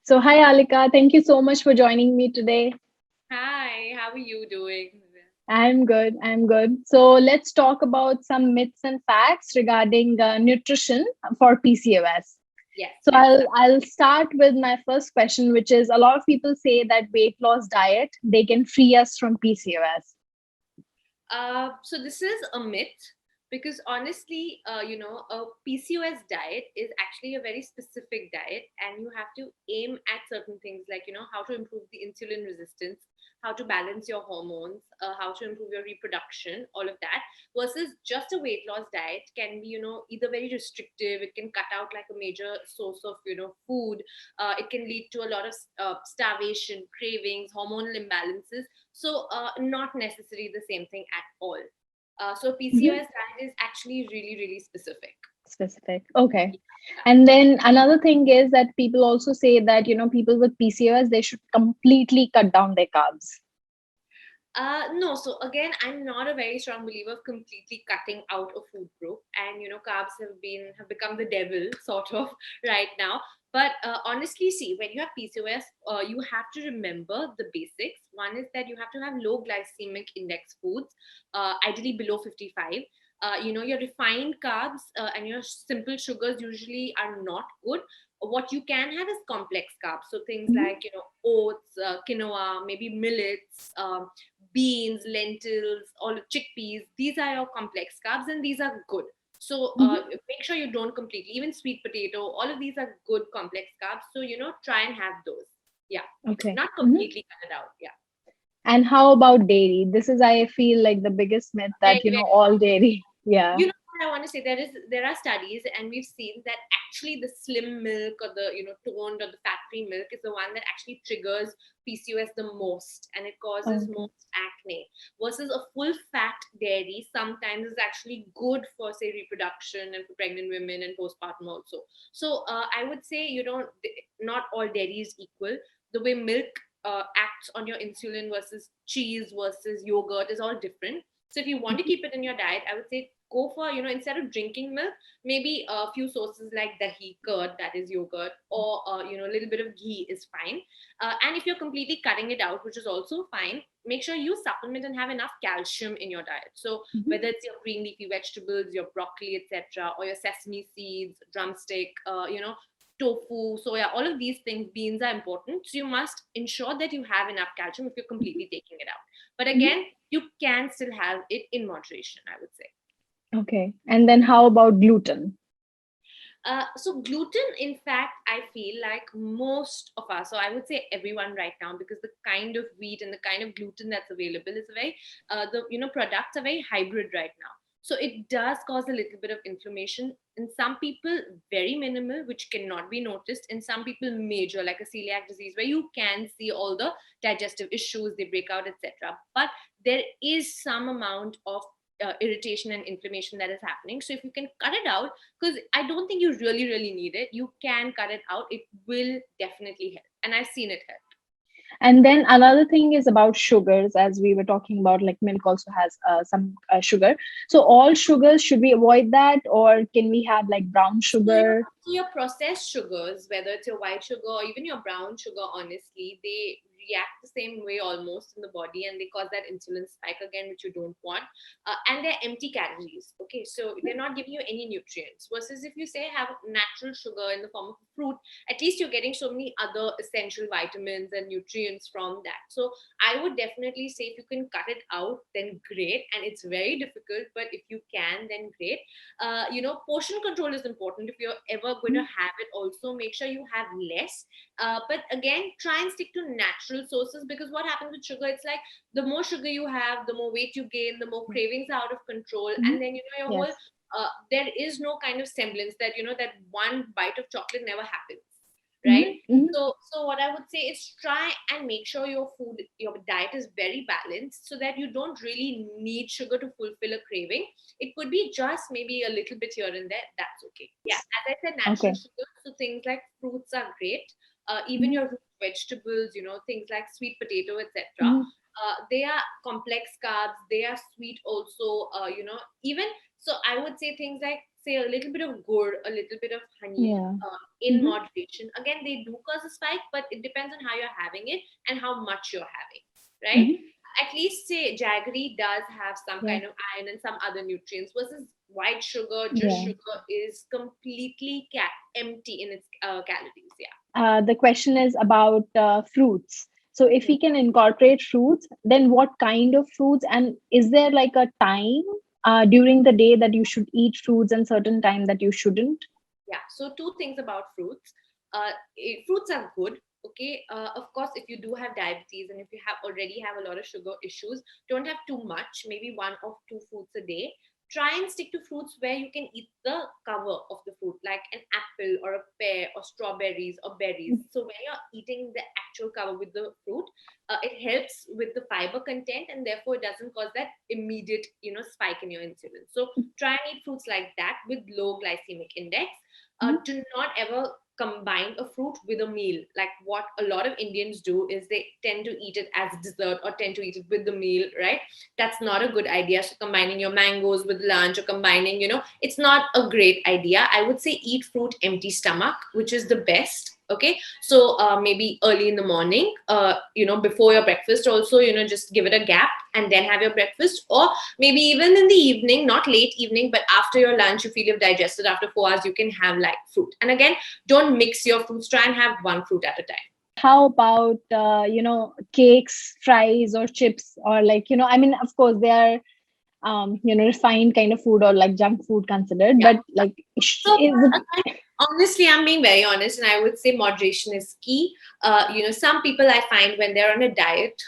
So, hi Alika, thank you so much for joining me today. Hi, how are you doing? I'm good. I'm good. So, let's talk about some myths and facts regarding nutrition for PCOS. Yes, So, let's I'll start. I'll start with my first question, which is a lot of people say that weight loss diet they can free us from PCOS. So this is a myth because honestly, a PCOS diet is actually a very specific diet, and you have to aim at certain things like how to improve the insulin resistance, how to balance your hormones, how to improve your reproduction, all of that. Versus just a weight loss diet can be either very restrictive. It can cut out like a major source of food. It can lead to a lot of starvation, cravings, hormonal imbalances, so not necessarily the same thing at all. So Mhm. PCOS diet is actually really, really specific. Specific. Okay. And then another thing is that people also say that, people with PCOS, they should completely cut down their carbs. No, so again, I'm not a very strong believer of completely cutting out a food group, and carbs have become the devil sort of right now. But honestly, see, when you have PCOS, you have to remember the basics. One is that you have to have low glycemic index foods, ideally below 55. Your refined carbs and your simple sugars usually are not good. What you can have is complex carbs, so things Mhm. like oats, quinoa, maybe millets, beans, lentils, all chickpeas. These are your complex carbs, and these are good. So Mhm. make sure you don't completely, even sweet potato, all of these are good complex carbs. So try and have those. Yeah, Okay. not Mhm. completely cut it out. Yeah. And how about dairy? This is, I feel, like the biggest myth Very, that, very all common. dairy. Yeah. You know what I want to say? There are studies, and we've seen that actually the slim milk, or the toned or the fat-free milk, is the one that actually triggers PCOS the most, and it causes Okay. most acne. Versus a full-fat dairy sometimes is actually good for, say, reproduction and for pregnant women and postpartum also. So I would say not all dairy is equal. The way milk acts on your insulin versus cheese versus yogurt is all different. So if you want to Mhm. keep it in your diet, I would say go for, instead of drinking milk, maybe a few sources like dahi, curd, that is yogurt, or, a little bit of ghee is fine. And if you're completely cutting it out, which is also fine, make sure you supplement and have enough calcium in your diet. So Mhm. whether it's your green leafy vegetables, your broccoli, etc., or your sesame seeds, drumstick, tofu, soya, all of these things, beans are important. So you must ensure that you have enough calcium if you're completely taking it out. But Mhm. again, you can still have it in moderation, I would say. Okay. And then how about gluten? So gluten, in fact, I feel like most of us, so I would say everyone right now, because the kind of wheat and the kind of gluten that's available is very, the products are very hybrid right now. So it does cause a little bit of inflammation. In some people, very minimal, which cannot be noticed. In some people, major, like a celiac disease, where you can see all the digestive issues, they break out, etc. But there is some amount of irritation and inflammation that is happening. So if you can cut it out, because I don't think you really, really need it, you can cut it out. It will definitely help. And I've seen it help. And then another thing is about sugars, as we were talking about, like milk also has some sugar. So all sugars, should we avoid that, or can we have like brown So sugar? your processed sugars, whether it's your white sugar or even your brown sugar, honestly, they react the same way almost in the body, and they cause that insulin spike again, which you don't want. And they're empty calories. Okay, so they're not giving you any nutrients. Versus if you say have natural sugar in the form of fruit, at least you're getting so many other essential vitamins and nutrients from that. So I would definitely say if you can cut it out, then great. And it's very difficult, but if you can, then great. Portion control is important. If you're ever going to have it, also make sure you have less. But again, try and stick to natural sources, because what happens with sugar, it's like the more sugar you have, the more weight you gain, the more cravings are out of control, Mhm. and then your whole, Yes. there is no kind of semblance that that one bite of chocolate never happens, right? Mhm. Mhm. So what I would say is try and make sure your diet is very balanced, so that you don't really need sugar to fulfill a craving. It could be just maybe a little bit here and there. That's okay. Yeah, as I said, natural Okay. sugar. So things like fruits are great. Even Mhm. your root vegetables, things like sweet potato, etc. Mhm. They are complex carbs. They are sweet also. Even so, I would say things like say a little bit of gur, a little bit of honey Yeah. in Mm-hmm. moderation. Again, they do cause a spike, but it depends on how you're having it and how much you're having, right? Mm-hmm. At least say jaggery does have some Yeah. kind of iron and some other nutrients versus white sugar, just Yeah. sugar is completely empty in its calories. Yeah. The question is about fruits. So, if Hmm. we can incorporate fruits, then what kind of fruits? And is there like a time during the day that you should eat fruits and certain time that you shouldn't? Yeah. So two things about fruits. Fruits are good. Okay. Of course, if you do have diabetes and if you have already have a lot of sugar issues, don't have too much. Maybe one or two fruits a day. Try and stick to fruits where you can eat the cover of the fruit, like an apple or a pear or strawberries or berries. So when you're eating the actual cover with the fruit, it helps with the fiber content and therefore it doesn't cause that immediate, spike in your insulin. So try and eat fruits like that with low glycemic index. Mhm. Do not ever combine a fruit with a meal. Like what a lot of Indians do is they tend to eat it as dessert or tend to eat it with the meal, right? That's not a good idea. So combining your mangoes with lunch or combining, it's not a great idea. I would say eat fruit empty stomach, which is the best. Okay. So maybe early in the morning, before your breakfast also, just give it a gap and then have your breakfast, or maybe even in the evening, not late evening, but after your lunch, you feel you've digested after 4 hours, you can have like fruit. And again, don't mix your fruits. Try and have one fruit at a time. How about cakes, fries, or chips, or like I mean, of course, they are refined kind of food or like junk food considered, Yeah. but like So, is it? honestly, I'm being very honest, and I would say moderation is key. Some people I find when they're on a diet,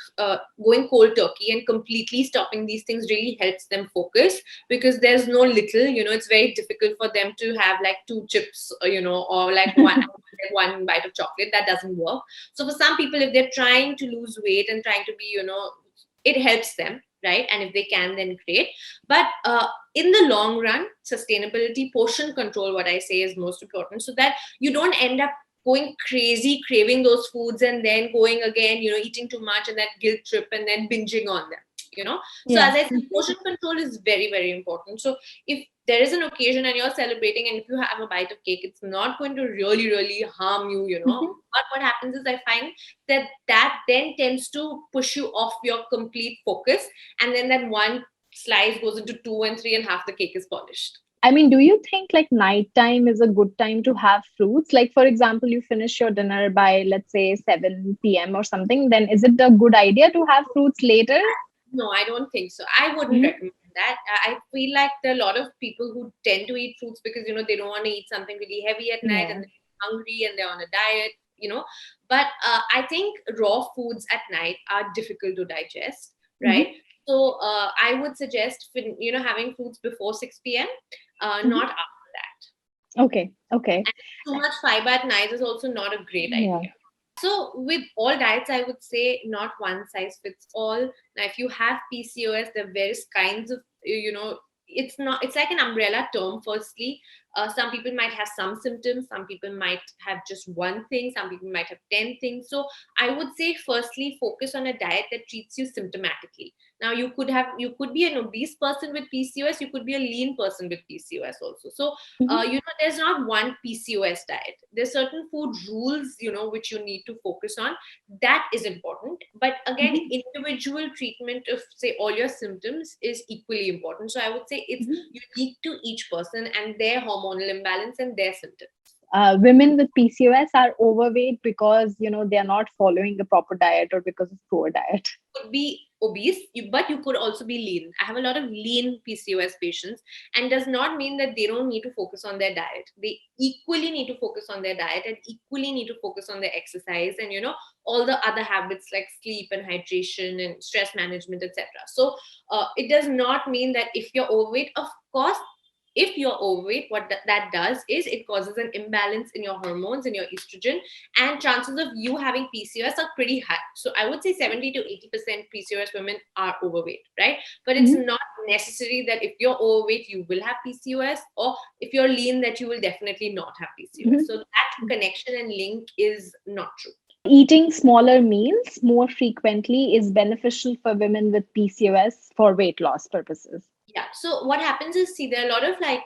going cold turkey and completely stopping these things really helps them focus because there's no little, it's very difficult for them to have like two chips, or like one bite of chocolate. That doesn't work. So, for some people, if they're trying to lose weight and trying to be, it helps them, right? And if they can, then great. But in the long run, sustainability, portion control, what I say is most important, so that you don't end up going crazy craving those foods and then going again, eating too much and that guilt trip and then binging on them. So Yeah. as I said, portion control is very, very important. So if there is an occasion and you're celebrating and if you have a bite of cake, it's not going to really, really harm you. Mhm. But what happens is I find that then tends to push you off your complete focus, and then that one slice goes into two and three and half the cake is polished. I mean, do you think like nighttime is a good time to have fruits? Like, for example, you finish your dinner by, let's say, 7 p.m. or something, then is it a good idea to have fruits later? No, I don't think so. I wouldn't Mhm. recommend that. I feel like there are a lot of people who tend to eat fruits because they don't want to eat something really heavy at night and Yeah. they're hungry and they're on a diet. But I think raw foods at night are difficult to digest, right? Hmm. So I would suggest having fruits before 6 p.m. Hmm. Not after that. Okay. Okay. And too much fiber at night is also not a great Yeah. idea. So with all diets, I would say not one size fits all. Now, if you have PCOS, there are various kinds of, it's like an umbrella term. Firstly, some people might have some symptoms, some people might have just one thing, some people might have 10 things. So I would say, firstly, focus on a diet that treats you symptomatically. Now, you could be an obese person with PCOS, you could be a lean person with PCOS also. So Hmm. there's not one PCOS diet. There's certain food rules, which you need to focus on. That is important. But again, Hmm. individual treatment of, say, all your symptoms is equally important. So I would say it's Hmm. unique to each person and their hormonal imbalance and their symptoms. Women with PCOS are overweight because they are not following a proper diet or because of poor diet. Could be obese, but you could also be lean. I have a lot of lean PCOS patients, and does not mean that they don't need to focus on their diet. They equally need to focus on their diet and equally need to focus on their exercise and all the other habits like sleep and hydration and stress management, etc. So it does not mean that if you're overweight, of course, if you're overweight, what that does is it causes an imbalance in your hormones and your estrogen, and chances of you having PCOS are pretty high. So I would say 70 to 80% PCOS women are overweight, right? But it's Mhm. not necessary that if you're overweight, you will have PCOS, or if you're lean, that you will definitely not have PCOS. Mhm. So that connection and link is not true. Eating smaller meals more frequently is beneficial for women with PCOS for weight loss purposes. Yeah. So what happens is, see, there are a lot of like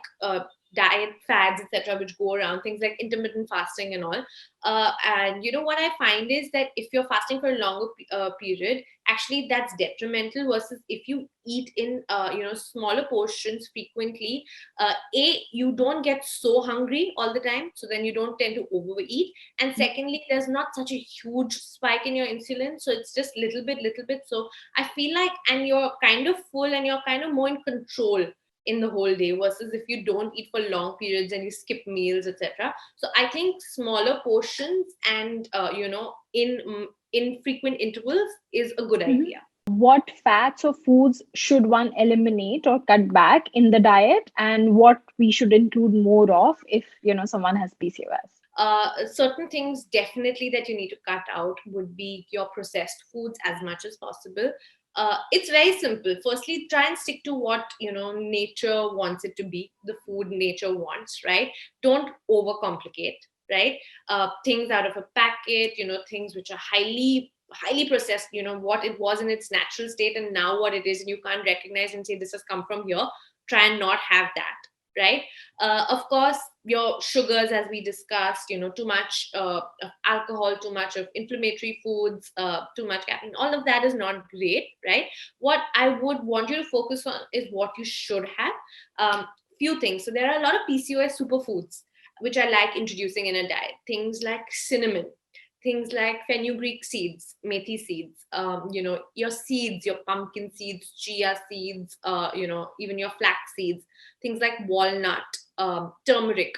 diet fads, etc., which go around, things like intermittent fasting and all. And what I find is that if you're fasting for a longer period, actually that's detrimental versus if you eat in smaller portions frequently. You don't get so hungry all the time, so then you don't tend to overeat. And secondly, there's not such a huge spike in your insulin, so it's just little bit. So I feel like, and you're kind of full and you're kind of more in control in the whole day versus if you don't eat for long periods and you skip meals, etc. So I think smaller portions and in frequent intervals is a good Mhm. idea. What fats or foods should one eliminate or cut back in the diet, and what we should include more of if someone has PCOS? Certain things definitely that you need to cut out would be your processed foods as much as possible. It's very simple. Firstly, try and stick to what nature wants it to be, the food nature wants, right? Don't overcomplicate, right? Things out of a packet, things which are highly processed, what it was in its natural state and now what it is, and you can't recognize and say this has come from here. Try and not have that, right? Of course, your sugars, as we discussed, too much of alcohol, too much of inflammatory foods, too much caffeine, all of that is not great, right? What I would want you to focus on is what you should have. Few things. So there are a lot of PCOS superfoods which I like introducing in a diet. Things like cinnamon, things like fenugreek seeds, methi seeds, your seeds, your pumpkin seeds, chia seeds, even your flax seeds, things like walnut, turmeric,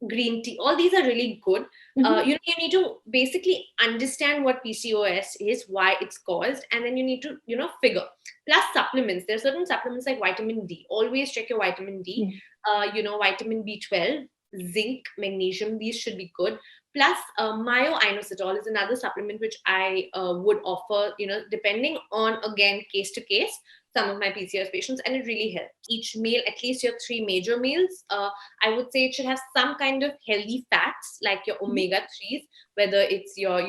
green tea. All these are really good. Mhm. You need to basically understand what PCOS is, why it's caused, and then you need to, figure. Plus supplements. There are certain supplements like vitamin D. Always check your vitamin D. Yeah. Vitamin B12, zinc, magnesium. These should be good. Plus, myoinositol is another supplement which I would offer, depending on, again, case to case, some of my PCOS patients, and it really helps. Each meal, at least your three major meals, I would say it should have some kind of healthy fats, like your Mhm. omega-3s, whether it's your,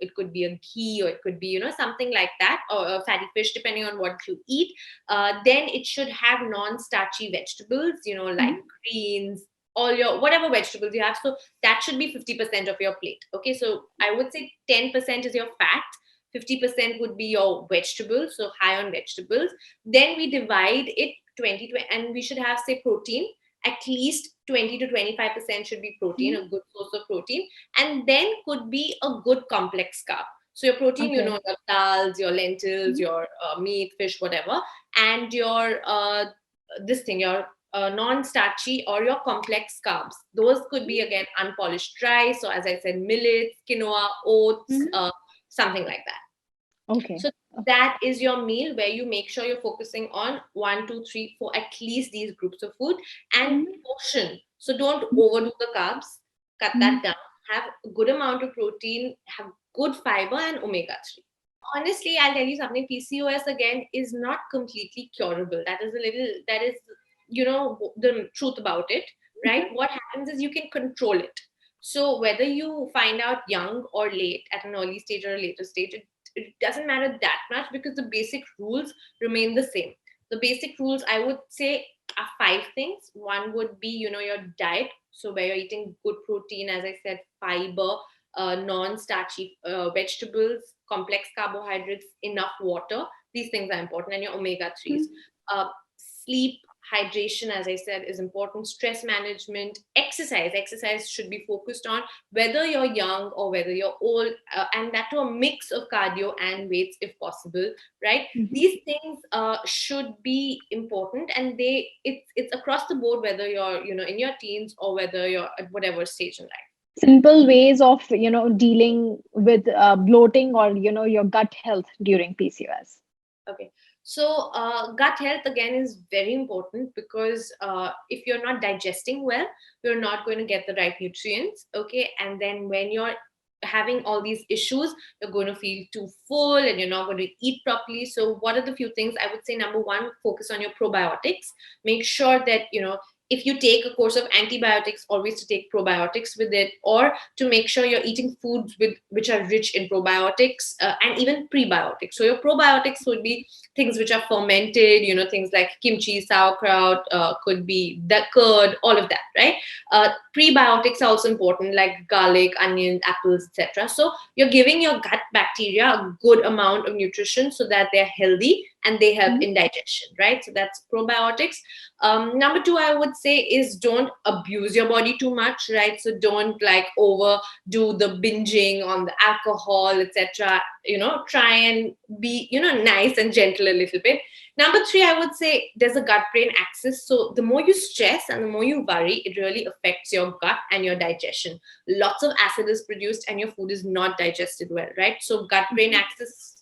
it could be a ghee or it could be, something like that, or a fatty fish, depending on what you eat. Then it should have non-starchy vegetables, like Mhm. greens, all your whatever vegetables you have. So that should be 50% of your plate. Okay, so I would say 10% is your fat, 50% would be your vegetables, so high on vegetables. Then we divide it 20, and we should have, say, protein. At least 20 to 25% should be protein, Mhm. a good source of protein. And then could be a good complex carb. So your protein, Okay. your dals, your lentils, Mhm. your meat, fish, whatever, and your this thing, your non-starchy or your complex carbs. Those could be, again, unpolished rice. So as I said, millets, quinoa, oats, Mhm. something like that. Okay. So that is your meal where you make sure you're focusing on 1, 2, 3, 4, at least these groups of food, and Mhm. portion. So don't overdo the carbs. Cut that Mhm. down. Have a good amount of protein. Have good fiber and omega 3. Honestly, I'll tell you something. PCOS, again, is not completely curable. That is the truth about it, right? Mhm. What happens is you can control it. So whether you find out young or late, at an early stage or a later stage, it doesn't matter that much because the basic rules remain the same. The basic rules, I would say, are five things. One would be, your diet. So where you're eating good protein, as I said, fiber, non-starchy vegetables, complex carbohydrates, enough water. These things are important, and your omega 3s. Mhm. Sleep, hydration, as I said, is important. Stress management, exercise should be focused on, whether you're young or whether you're old, and that to a mix of cardio and weights if possible, right? Mhm. These things should be important, and it's across the board, whether you're in your teens or whether you're at whatever stage in life. Simple ways of dealing with bloating or your gut health during PCOS. Okay. So, gut health, again, is very important because if you're not digesting well, you're not going to get the right nutrients. Okay. And then when you're having all these issues, you're going to feel too full and you're not going to eat properly. So, what are the few things I would say? Number one, focus on your probiotics. Make sure that, if you take a course of antibiotics, always to take probiotics with it, or to make sure you're eating foods which are rich in probiotics and even prebiotics. So your probiotics would be things which are fermented, things like kimchi, sauerkraut, could be the curd, all of that, right? Prebiotics are also important, like garlic, onion, apples, etc. So you're giving your gut bacteria a good amount of nutrition so that they're healthy and they help Mhm. in digestion, right? So that's probiotics. Number two, I would say, is don't abuse your body too much, right? So don't like overdo the binging on the alcohol, etc. Try and be, nice and gentle a little bit. Number three, I would say there's a gut brain axis. So the more you stress and the more you worry, it really affects your gut and your digestion. Lots of acid is produced and your food is not digested well, right? So gut brain axis,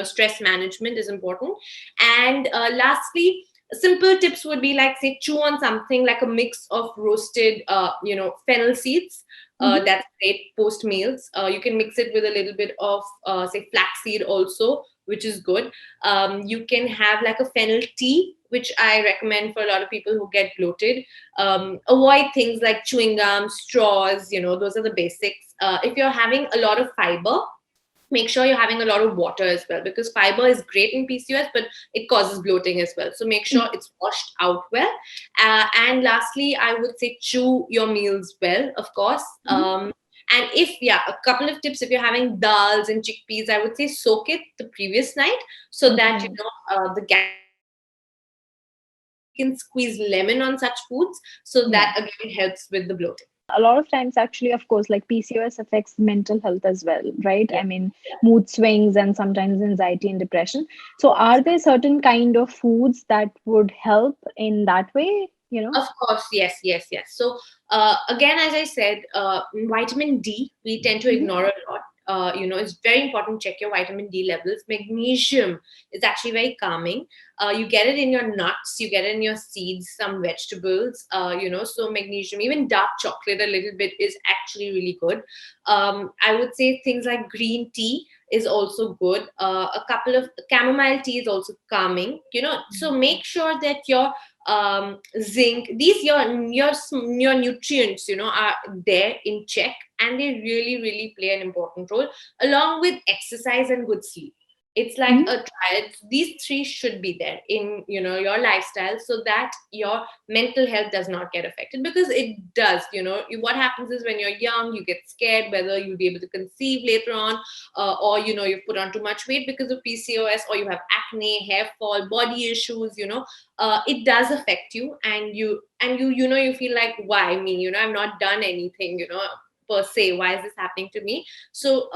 stress management is important. And lastly, simple tips would be like, say, chew on something like a mix of roasted fennel seeds. Mhm. That's great post meals. You can mix it with a little bit of say flaxseed also, which is good. You can have like a fennel tea, which I recommend for a lot of people who get bloated. Avoid things like chewing gum, straws, those are the basics. If you're having a lot of fiber, make sure you're having a lot of water as well, because fiber is great in PCOS, but it causes bloating as well. So make sure it's washed out well. And lastly, I would say chew your meals well, of course. Mhm. And a couple of tips: if you're having dals and chickpeas, I would say soak it the previous night so that Okay. the gastric juices get absorbed. You can squeeze lemon on such foods, so Yeah. that again helps with the bloating. A lot of times, actually, of course, like PCOS affects mental health as well, right? Yeah. I mean, mood swings and sometimes anxiety and depression. So are there certain kind of foods that would help in that way, you know? Of course, yes, yes, yes. So again, as I said, vitamin D we tend to Mhm. ignore a lot. It's very important to check your vitamin D levels. Magnesium is actually very calming. You get it in your nuts, you get it in your seeds, some vegetables. So magnesium, even dark chocolate, a little bit is actually really good. I would say things like green tea is also good. A couple of chamomile tea is also calming. So make sure that your zinc, these your nutrients are there in check, and they really really play an important role, along with exercise and good sleep. It's like Mhm. a triad. These three should be there in your lifestyle, so that your mental health does not get affected, because it does. What happens is, when you're young, you get scared whether you'll be able to conceive later on, or you've put on too much weight because of PCOS, or you have acne, hair fall, body issues. It does affect you, and you feel like, why me? I've not done anything, per se. Why is this happening to me? So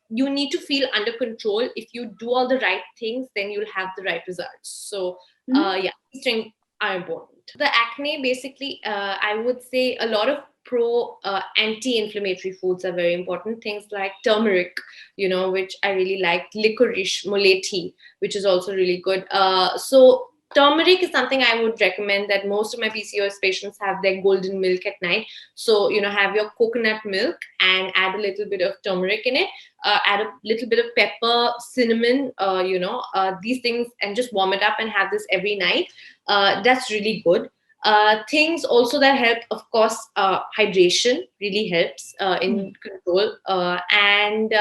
you need to feel under control. If you do all the right things, then you'll have the right results. So Mhm. these things are important. The acne, basically, I would say a lot of pro anti-inflammatory foods are very important. Things like turmeric, which I really like, licorice, mulethi, which is also really good. So turmeric is something I would recommend, that most of my PCOS patients have their golden milk at night. So, have your coconut milk and add a little bit of turmeric in it. Add a little bit of pepper, cinnamon, these things, and just warm it up and have this every night. That's really good. Things also that help, of course, hydration really helps Yeah. in control. And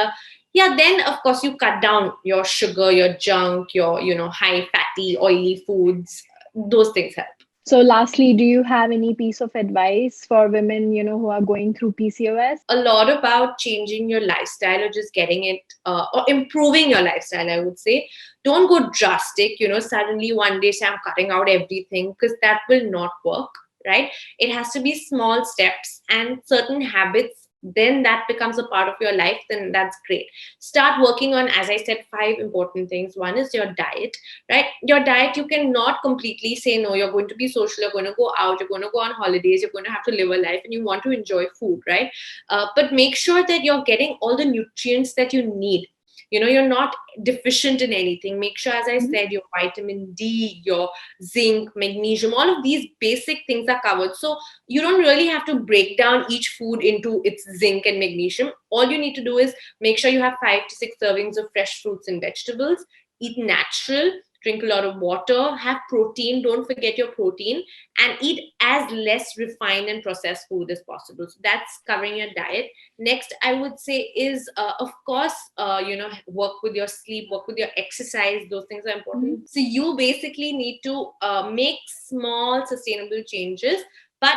yeah, then of course you cut down your sugar, your junk, your high fatty, oily foods. Those things help. So lastly, do you have any piece of advice for women, who are going through PCOS? A lot about changing your lifestyle, or just getting it, or improving your lifestyle, I would say. Don't go drastic, suddenly one day say I'm cutting out everything, because that will not work, right? It has to be small steps and certain habits, then that becomes a part of your life, then that's great. Start working on, as I said, five important things. One is your diet, right? Your diet, you cannot completely say no. You're going to be social, you're going to go out, you're going to go on holidays, you're going to have to live a life, and you want to enjoy food, right? But make sure that you're getting all the nutrients that you need. You're not deficient in anything. Make sure, as I Mhm. said, your vitamin D, your zinc, magnesium, all of these basic things are covered. So you don't really have to break down each food into its zinc and magnesium. All you need to do is make sure you have 5 to 6 servings of fresh fruits and vegetables. Eat natural. drink a lot of water, have protein, don't forget your protein, and eat as less refined and processed food as possible. So that's covering your diet. Next, I would say is, of course, work with your sleep, work with your exercise. Those things are important. So you basically need to make small sustainable changes, but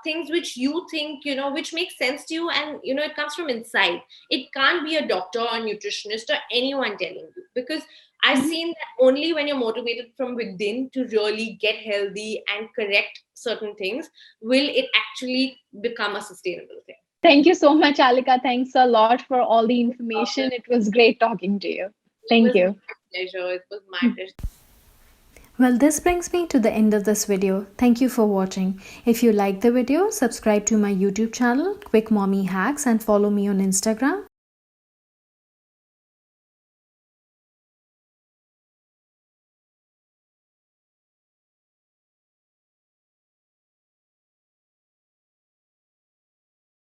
things which you think, which make sense to you, and it comes from inside. It can't be a doctor or nutritionist or anyone telling you, because I've seen that only when you're motivated from within to really get healthy and correct certain things will it actually become a sustainable thing. Thank you so much, Alika. Thanks a lot for all the information. It was great talking to you. It Thank was you. my pleasure. It was my pleasure. Well, this brings me to the end of this video. Thank you for watching. If you like the video, subscribe to my YouTube channel, Quick Mommy Hacks, and follow me on Instagram.